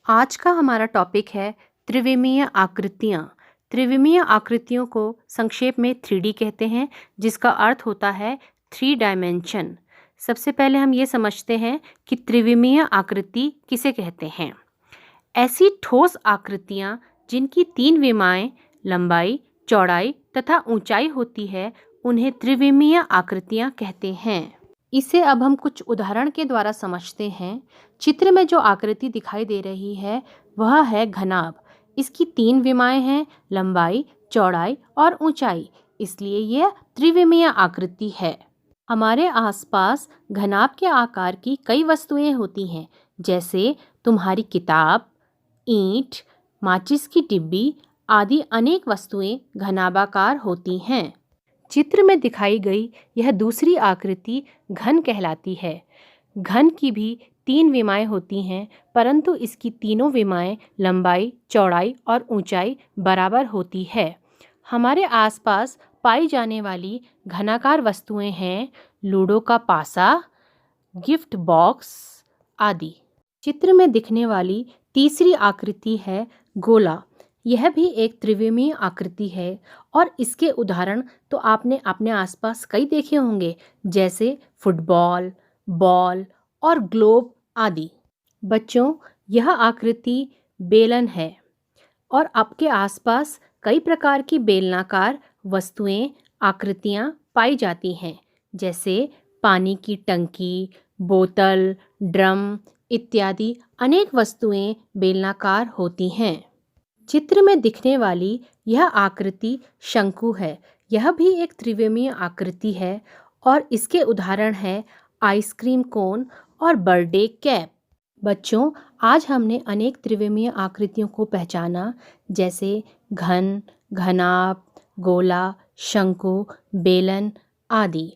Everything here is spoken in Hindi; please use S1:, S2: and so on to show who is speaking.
S1: आज का हमारा टॉपिक है त्रिविमीय आकृतियाँ। त्रिविमीय आकृतियों को संक्षेप में 3D कहते हैं, जिसका अर्थ होता है 3 डायमेंशन। सबसे पहले हम ये समझते हैं कि त्रिविमीय आकृति किसे कहते हैं। ऐसी ठोस आकृतियाँ जिनकी 3 विमाएं लंबाई, चौड़ाई तथा ऊंचाई होती है, उन्हें त्रिविमीय आकृतियाँ कहते हैं। इसे अब हम कुछ उदाहरण के द्वारा समझते हैं। चित्र में जो आकृति दिखाई दे रही है वह है घनाभ। इसकी 3 विमाएं हैं, लंबाई, चौड़ाई और ऊंचाई, इसलिए यह त्रिविमीय आकृति है। हमारे आसपास घनाभ के आकार की कई वस्तुएं होती हैं, जैसे तुम्हारी किताब, ईंट, माचिस की डिब्बी आदि अनेक वस्तुएं घनाभाकार होती हैं। चित्र में दिखाई गई यह दूसरी आकृति घन कहलाती है। घन की भी 3 विमाएं होती हैं, परंतु इसकी तीनों विमाएं लंबाई, चौड़ाई और ऊंचाई बराबर होती है। हमारे आसपास पाई जाने वाली घनाकार वस्तुएं हैं लूडो का पासा, गिफ्ट बॉक्स आदि। चित्र में दिखने वाली तीसरी आकृति है गोला। यह भी एक त्रिविमीय आकृति है और इसके उदाहरण तो आपने अपने आसपास कई देखे होंगे, जैसे फुटबॉल, बॉल और ग्लोब आदि। बच्चों, यह आकृति बेलन है और आपके आसपास कई प्रकार की बेलनाकार वस्तुएं, आकृतियां पाई जाती हैं, जैसे पानी की टंकी, बोतल, ड्रम इत्यादि अनेक वस्तुएं बेलनाकार होती हैं। चित्र में दिखने वाली यह आकृति शंकु है। यह भी एक त्रिविमीय आकृति है और इसके उदाहरण हैं आइसक्रीम कोन और बर्थडे कैप। बच्चों, आज हमने अनेक त्रिविमीय आकृतियों को पहचाना, जैसे घन, घनाभ, गोला, शंकु, बेलन आदि।